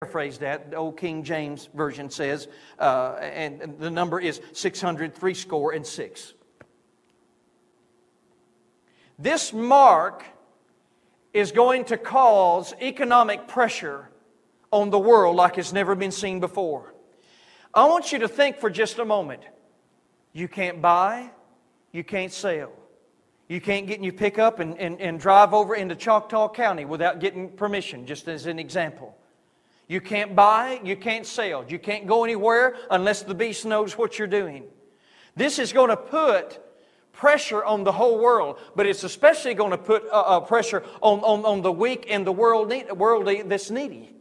paraphrase that. The old King James Version says, and the number is 666. This mark is going to cause economic pressure on the world like it's never been seen before. I want you to think for just a moment. You can't buy, you can't sell. You can't get in your pickup and drive over into Choctaw County without getting permission, just as an example. You can't buy, you can't sell. You can't go anywhere unless the beast knows what you're doing. This is going to put pressure on the whole world, but it's especially going to put pressure on the weak and the world that's needy.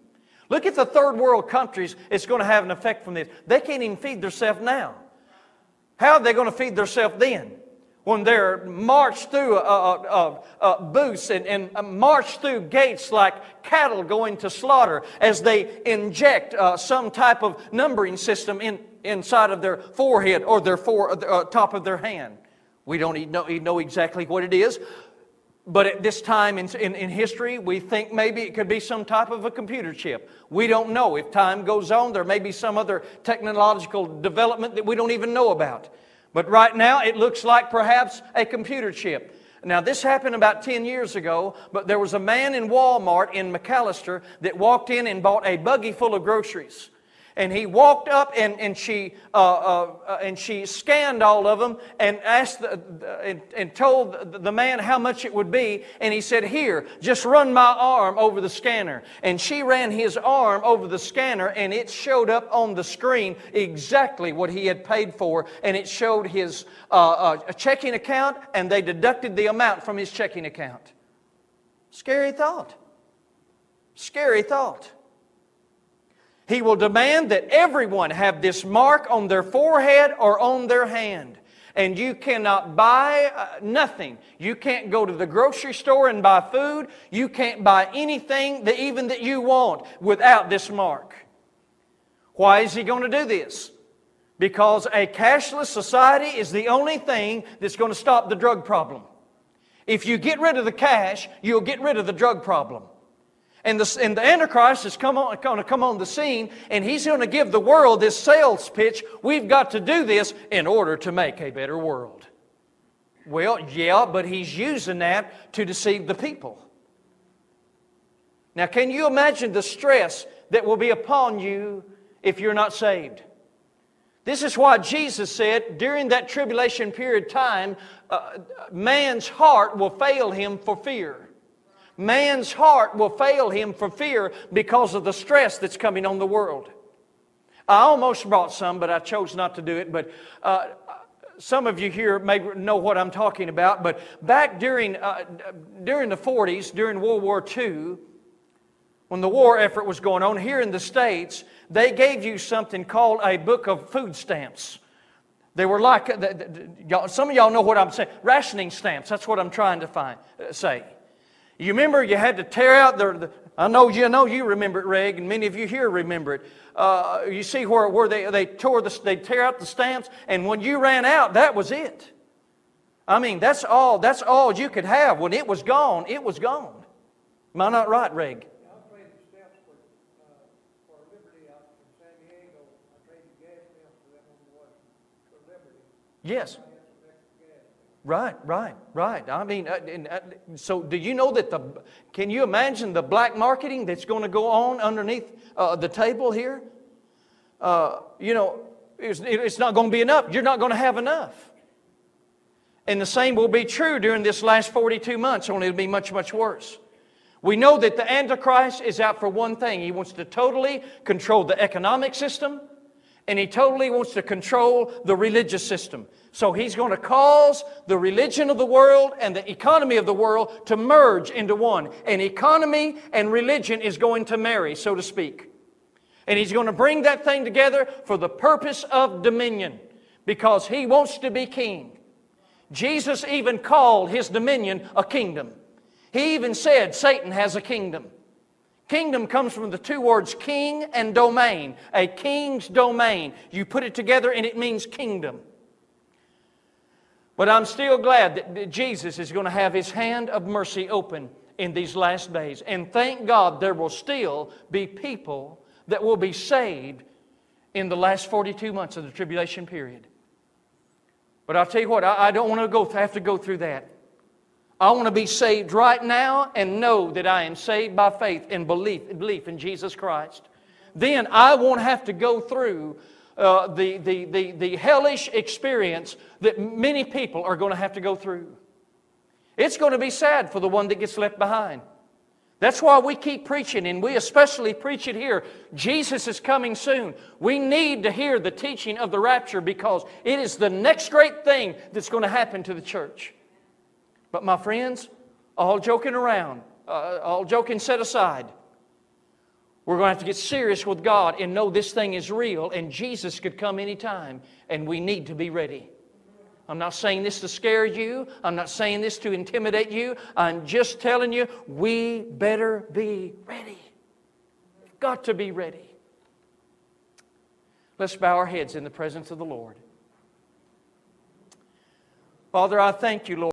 Look at the third world countries. It's going to have an effect from this. They can't even feed themselves now. How are they going to feed themselves then? When they're marched through booths and marched through gates like cattle going to slaughter as they inject some type of numbering system inside of their forehead or their top of their hand. We don't even know exactly what it is. But at this time in history, we think maybe it could be some type of a computer chip. We don't know. If time goes on, there may be some other technological development that we don't even know about. But right now, it looks like perhaps a computer chip. Now, this happened about 10 years ago, but there was a man in Walmart in McAllister that walked in and bought a buggy full of groceries. And he walked up and she scanned all of them and asked and told the man how much it would be. And he said, "Here, just run my arm over the scanner." And she ran his arm over the scanner, and it showed up on the screen exactly what he had paid for. And it showed his a checking account, and they deducted the amount from his checking account. Scary thought. Scary thought. He will demand that everyone have this mark on their forehead or on their hand. And you cannot buy nothing. You can't go to the grocery store and buy food. You can't buy anything that you want without this mark. Why is he going to do this? Because a cashless society is the only thing that's going to stop the drug problem. If you get rid of the cash, you'll get rid of the drug problem. And the Antichrist is going to come on the scene, and he's going to give the world this sales pitch. We've got to do this in order to make a better world. Well, yeah, but he's using that to deceive the people. Now, can you imagine the stress that will be upon you if you're not saved? This is why Jesus said during that tribulation period time, man's heart will fail him for fear. Man's heart will fail him for fear because of the stress that's coming on the world. I almost brought some, but I chose not to do it. But some of you here may know what I'm talking about. But back during the 40s, during World War II, when the war effort was going on here in the States, they gave you something called a book of food stamps. They were like, some of y'all know what I'm saying, rationing stamps. That's what I'm trying to say. You remember you had to tear out I know you remember it, Reg, and many of you here remember it. You see where they tear out the stamps, and when you ran out, that was it. I mean, that's all you could have. When it was gone, it was gone. Am I not right, Reg? Yeah, I traded stamps for Liberty out in San Diego. I traded gas stamps for them for Liberty. Yes. Right. I mean, so do you know that can you imagine the black marketing that's going to go on underneath the table here? It's not going to be enough. You're not going to have enough. And the same will be true during this last 42 months, only it'll be much, much worse. We know that the Antichrist is out for one thing. He wants to totally control the economic system, and he totally wants to control the religious system. So he's going to cause the religion of the world and the economy of the world to merge into one. And economy and religion is going to marry, so to speak. And he's going to bring that thing together for the purpose of dominion, because he wants to be king. Jesus even called his dominion a kingdom. He even said Satan has a kingdom. Kingdom comes from the two words king and domain. A king's domain. You put it together and it means kingdom. But I'm still glad that Jesus is going to have His hand of mercy open in these last days. And thank God there will still be people that will be saved in the last 42 months of the tribulation period. But I'll tell you what, I don't want to have to go through that. I want to be saved right now and know that I am saved by faith and belief in Jesus Christ. Then I won't have to go through the hellish experience that many people are going to have to go through. It's going to be sad for the one that gets left behind. That's why we keep preaching, and we especially preach it here. Jesus is coming soon. We need to hear the teaching of the rapture because it is the next great thing that's going to happen to the church. But my friends, all joking around, all joking set aside, we're going to have to get serious with God and know this thing is real and Jesus could come anytime, and we need to be ready. I'm not saying this to scare you. I'm not saying this to intimidate you. I'm just telling you, we better be ready. We've got to be ready. Let's bow our heads in the presence of the Lord. Father, I thank you, Lord.